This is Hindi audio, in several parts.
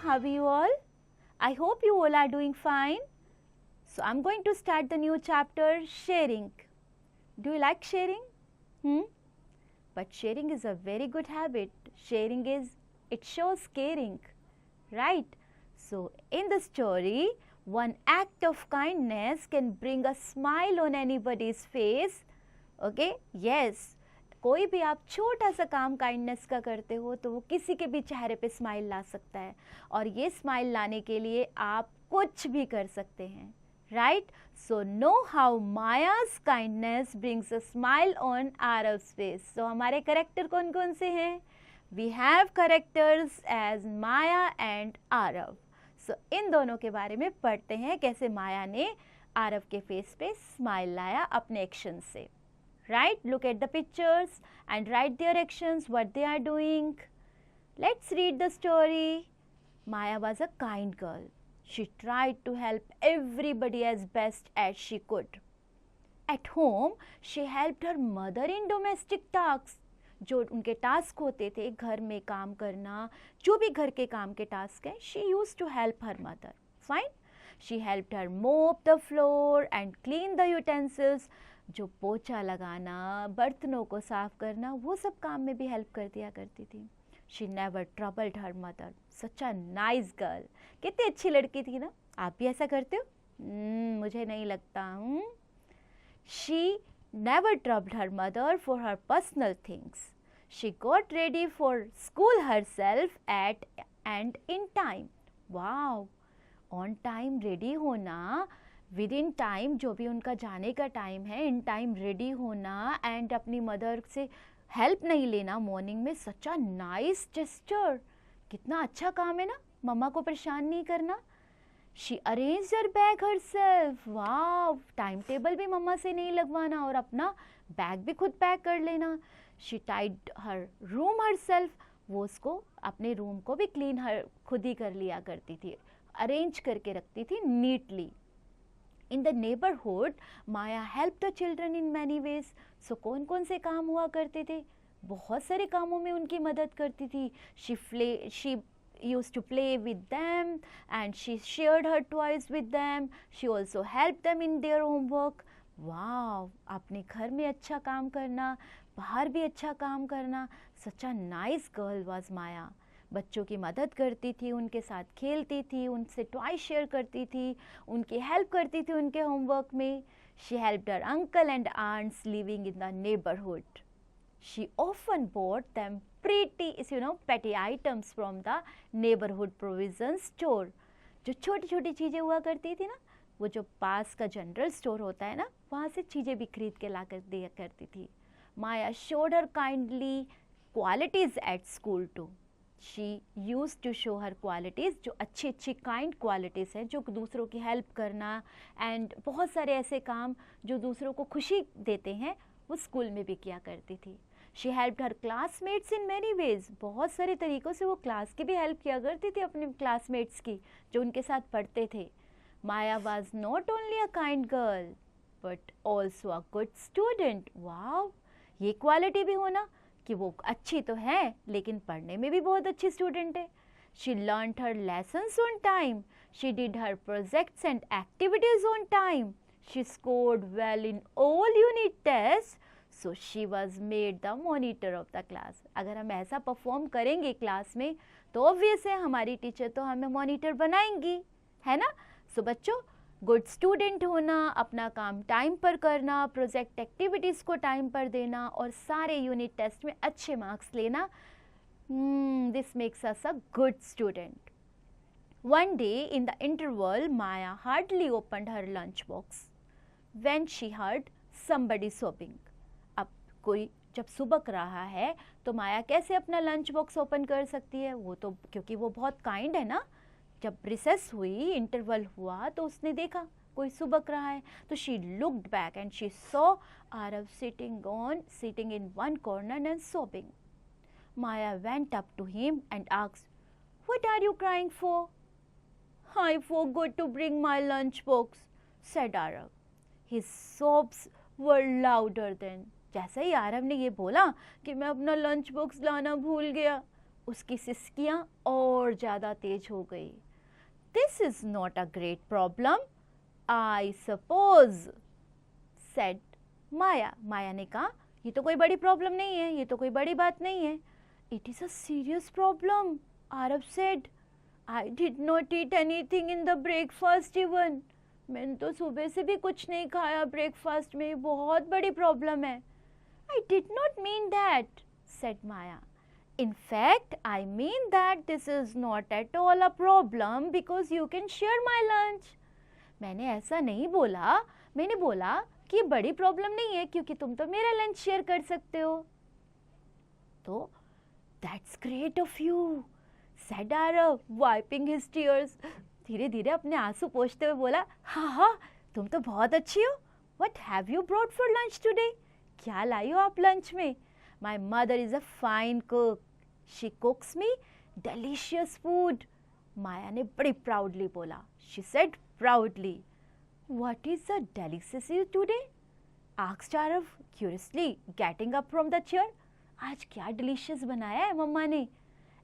how are you all? I hope you all are doing fine. So I'm going to start the new chapter, sharing. Do you like sharing? But sharing is a very good habit. Sharing it shows caring, right? So in the story, one act of kindness can bring a smile on anybody's face. Okay? Yes. कोई भी आप छोटा सा काम काइंडनेस का करते हो तो वो किसी के भी चेहरे पे स्माइल ला सकता है, और ये स्माइल लाने के लिए आप कुछ भी कर सकते हैं, right? So know how Maya's kindness brings a smile on Aarav's face. So हमारे करेक्टर कौन कौन से हैं? We have characters as Maya and Aarav. So इन दोनों के बारे में पढ़ते हैं, कैसे माया ने आरव के फेस पे स्माइल लाया अपने एक्शन से. Right? Look at the pictures and write their actions, what they are doing. Let's read the story. Maya was a kind girl. She tried to help everybody as best as she could. At home, she helped her mother in domestic tasks. जो उनके टास्क होते थे, घर में काम करना, जो भी घर के काम के टास्क हैं, she used to help her mother. Fine? She helped her mop the floor and clean the utensils. जो पोछा लगाना, बर्तनों को साफ करना, वो सब काम में भी हेल्प कर दिया करती थी. She never troubled her mother. Such a nice girl. कितनी अच्छी लड़की थी ना. आप भी ऐसा करते हो? मुझे नहीं लगता. She never troubled her mother for her personal things. She got ready for school her self eight and in time. Wow, on time ready होना, विद इन टाइम, जो भी उनका जाने का टाइम है, इन टाइम रेडी होना, एंड अपनी मदर से हेल्प नहीं लेना मॉर्निंग में. सच अ नाइस जेस्चर. कितना अच्छा काम है ना, मम्मा को परेशान नहीं करना. She arrange her bag her self. वाह, टाइम टेबल भी मम्मा से नहीं लगवाना और अपना बैग भी खुद पैक कर लेना. She tied her room herself. वो उसको अपने रूम को भी क्लीन खुद ही कर लिया करती थी, अरेंज करके रखती थी neatly. In the neighborhood, Maya helped the children in many ways. So कौन कौन से काम हुआ करते थे? बहुत सारे कामों में उनकी मदद करती थी. She used to play with them and she shared her toys with them. She also helped them in their homework. Wow, अपने घर में अच्छा काम करना, बाहर भी अच्छा काम करना. Such a nice girl was Maya. बच्चों की मदद करती थी, उनके साथ खेलती थी, उनसे टॉय शेयर करती थी, उनकी हेल्प करती थी उनके होमवर्क में. She helped her uncle and aunts living in the neighbourhood. She often bought them petty items from the neighborhood provision store. जो छोटी छोटी चीज़ें हुआ करती थी ना, वो जो पास का जनरल स्टोर होता है ना, वहाँ से चीज़ें भी खरीद के ला कर दिया करती थी. माया showed her kindly qualities at school too. She used to show her qualities, जो अच्छी अच्छी काइंड क्वालिटीज़ हैं, जो दूसरों की हेल्प करना एंड बहुत सारे ऐसे काम जो दूसरों को खुशी देते हैं, वो स्कूल में भी किया करती थी. She helped her classmates in many ways. बहुत सारे तरीक़ों से वो क्लास की भी हेल्प किया करती थी अपने क्लासमेट्स की, जो उनके साथ पढ़ते थे. Maya was not only a kind girl but also a good student. Wow, ये क्वालिटी भी होना कि वो अच्छी तो है लेकिन पढ़ने में भी बहुत अच्छी स्टूडेंट है. She learned her lessons on time. She did her projects and activities on time. She scored well in all unit tests. So she was made the monitor of the class. अगर हम ऐसा परफॉर्म करेंगे क्लास में तो ऑब्वियस है हमारी टीचर तो हमें मॉनिटर बनाएंगी, है ना. सो बच्चों, गुड स्टूडेंट होना, अपना काम टाइम पर करना, प्रोजेक्ट एक्टिविटीज़ को टाइम पर देना और सारे यूनिट टेस्ट में अच्छे मार्क्स लेना, this makes us a good student. One day in the interval, Maya hardly opened her lunch box when she heard somebody sobbing. अब कोई जब सुबक रहा है तो माया कैसे अपना लंच बॉक्स ओपन कर सकती है? वो तो क्योंकि वो बहुत काइंड है ना. जब रिसेस हुई, इंटरवल हुआ, तो उसने देखा कोई सुबक रहा है, तो she looked back and she saw Aarav sitting in one corner and sobbing. Maya went up to him and asked, what are you crying for? I forgot to bring my lunch box, said Arav. His sobs were louder then. जैसे ही आरव ने ये बोला कि मैं अपना लंच बॉक्स लाना भूल गया, उसकी सिसकियां और ज़्यादा तेज हो गई। This is not a great problem, I suppose, said Maya. Maya ने कहा, ये तो कोई बड़ी प्रॉब्लम नहीं है, ये तो कोई बड़ी बात नहीं है। It is a serious problem, Aarav said. I did not eat anything in the breakfast even. मैंने तो सुबह से भी कुछ नहीं खाया ब्रेकफास्ट में, बहुत बड़ी प्रॉब्लम है। I did not mean that, said Maya. In fact, I mean that this is not at all a problem because you can share my lunch. मैंने ऐसा नहीं बोला, मैंने बोला कि बड़ी प्रॉब्लम नहीं है क्योंकि तुम तो मेरा लंच शेयर कर सकते हो। तो that's great of you, said Aarav wiping his tears. धीरे धीरे अपने आंसू पोंछते हुए बोला, हाँ हाँ तुम तो बहुत अच्छी हो। What have you brought for lunch today? क्या लाई हो आप लंच में? My mother is a fine cook, she cooks me delicious food. Maya ने बड़ी प्राउडली बोला, she said proudly. What is the delicious today? Asked Aarav curiously getting up from the chair. आज क्या डिलीशियस बनाया है मम्मा ने?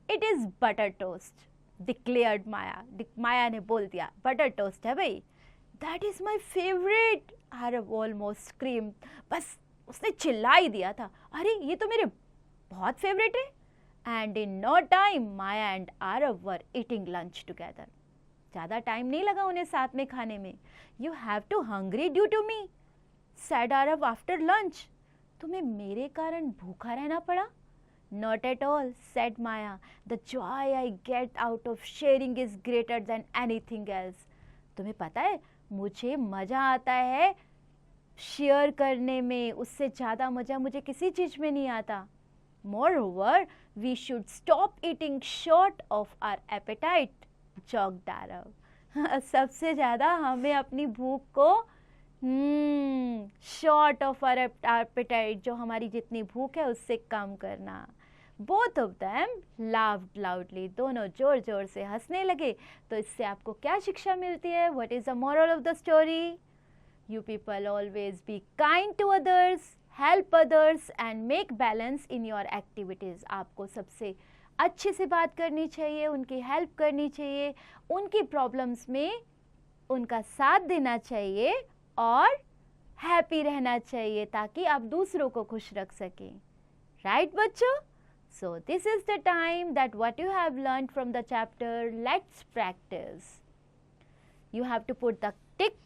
It is butter toast, declared Maya. Maya ने बोल दिया, बटर टोस्ट है भाई। That is my favourite, Aarav almost scream. बस उसने चिल्ला ही दिया था, अरे ये तो मेरे बहुत फेवरेट है। And in no time Maya and Aarav were eating lunch together. ज़्यादा टाइम नहीं लगा उन्हें साथ में खाने में। You have to hungry due to me, said Aarav after lunch. तुम्हें मेरे कारण भूखा रहना पड़ा? Not at all, said Maya. The joy I get out of sharing is greater than anything else. तुम्हें पता है मुझे मज़ा आता है शेयर करने में, उससे ज़्यादा मज़ा मुझे किसी चीज़ में नहीं आता। Moreover we should stop eating short of our appetite, joked Aarav. सबसे ज़्यादा हमें अपनी भूख को शॉर्ट ऑफ आवर एपेटाइट, जो हमारी जितनी भूख है उससे कम करना। Both of them laughed loudly, दोनों जोर जोर से हंसने लगे। तो इससे आपको क्या शिक्षा मिलती है? What is the moral of the story? You people always be kind to others, help others and make balance in your activities. आपको सबसे अच्छे से बात करनी चाहिए, उनकी हेल्प करनी चाहिए, उनकी प्रॉब्लम्स में उनका साथ देना चाहिए और हैप्पी रहना चाहिए ताकि आप दूसरों को खुश रख सकें। राइट बच्चों? So this is the time that what you have learned from the chapter, let's practice. You have to put the tick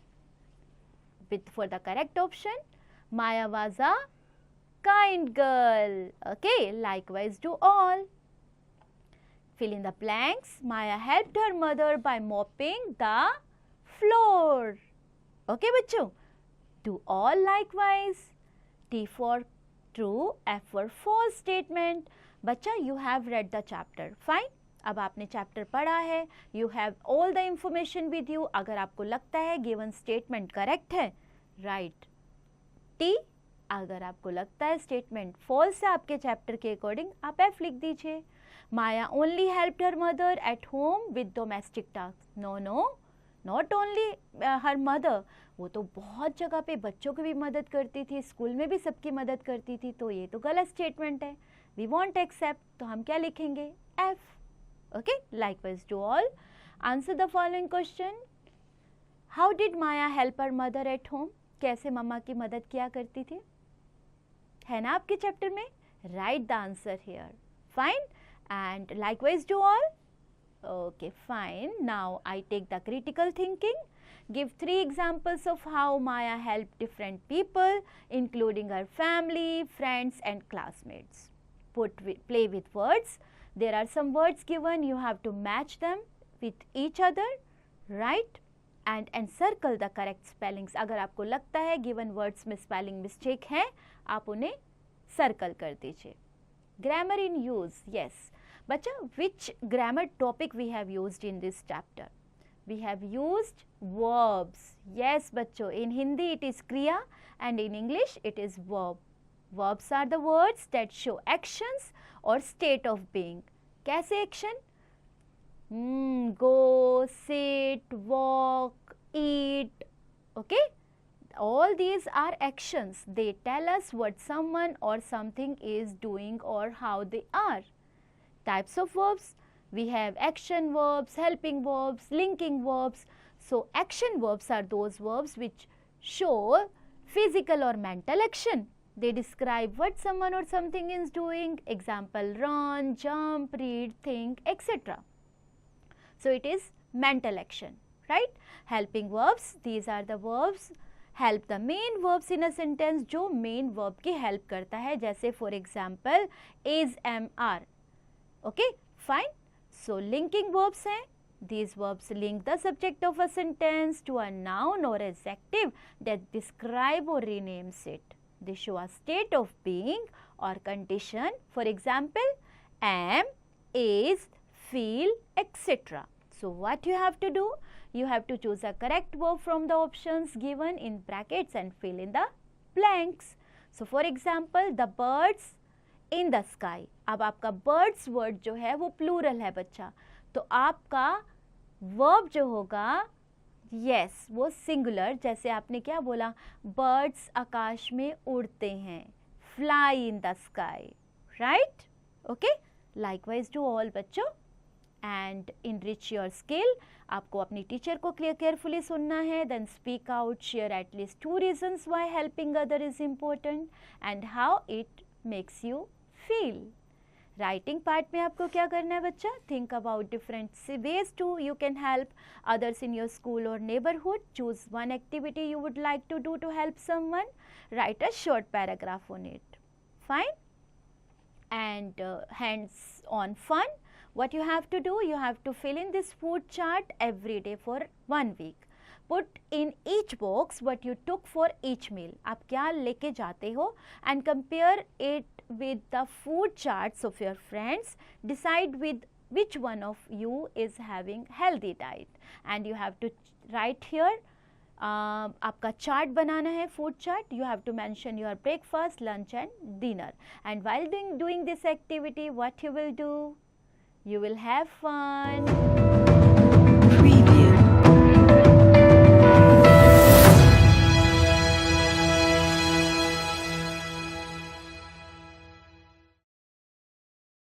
for the correct option. Maya was a kind girl. Okay, likewise do all. Fill in the blanks. Maya helped her mother by mopping the floor. Okay बच्चों, do all likewise. T for true, F for false statement. बच्चा, you have read the chapter. Fine. अब आपने चैप्टर पढ़ा है, you have all the information with you. अगर आपको लगता है गिवन स्टेटमेंट करेक्ट है, राइट टी। अगर आपको लगता है स्टेटमेंट फॉल्स है आपके चैप्टर के अकॉर्डिंग, आप एफ लिख दीजिए। Maya only helped her mother at home with domestic task. No no, not only her mother, वो तो बहुत जगह पे बच्चों की भी मदद करती थी, स्कूल में भी सबकी मदद करती थी। तो ये तो गलत स्टेटमेंट है, वी वॉन्ट एक्सेप्ट। तो हम क्या लिखेंगे? F. Okay, likewise do all. Answer the following question. How did Maya help her mother at home? कैसे मम्मा की मदद किया करती थी? है ना आपके चैप्टर में? Write the answer here. Fine. And likewise do all. Okay, fine. Now I take the critical thinking. Give 3 examples of how Maya helped different people, including her family, friends, and classmates. Play with words. There are some words given, you have to match them with each other, right? And encircle the correct spellings. अगर आपको लगता है given words में spelling mistake है, आप उन्हें circle कर दीजिए। Grammar in use, yes. बच्चा, which grammar topic we have used in this chapter? We have used verbs. Yes बच्चों, in Hindi it is kriya and in English it is verb. Verbs are the words that show actions or state of being. कैसे action? Go, sit, walk, eat. Okay? All these are actions. They tell us what someone or something is doing or how they are. Types of verbs, we have action verbs, helping verbs, linking verbs. So action verbs are those verbs which show physical or mental action. They describe what someone or something is doing. Example, run, jump, read, think, etc. So it is mental action, right? Helping verbs, these are the verbs help the main verbs in a sentence, जो main verb की help करता है, जैसे for example is, am, are. Okay, fine. So linking verbs हैं, these verbs link the subject of a sentence to a noun or adjective that describe or renames it. They show a state of being or condition. For example, am, is, feel, etc. So what you have to do? You have to choose a correct verb from the options given in brackets and fill in the blanks. So for example, the birds in the sky. अब आपका birds word जो है वो plural है बच्चा, तो आपका verb जो होगा yes वो singular, जैसे आपने क्या बोला, birds आकाश में उड़ते हैं, fly in the sky, right? Okay, likewise do all बच्चों. And enrich your skill. आपको अपनी टीचर को केयरफुली सुनना है. Then speak out, share at least 2 reasons why helping other is important and how it makes you feel. Writing part में आपको क्या करना है बच्चा? Think about different ways to you can help others in your school और neighbourhood. Choose one activity you would like to do to help someone. Write a short paragraph on it. Fine. And hands on fun, what you have to do, you have to fill in this food chart every day for 1 week. Put in each box what you took for each meal. आप क्या लेके जाते हो and compare it with the food charts of your friends. Decide with which one of you is having healthy diet and you have to write here. आपका चार्ट बनाना है, food chart. You have to mention your breakfast, lunch and dinner. And while doing this activity, what you will do? You will have fun.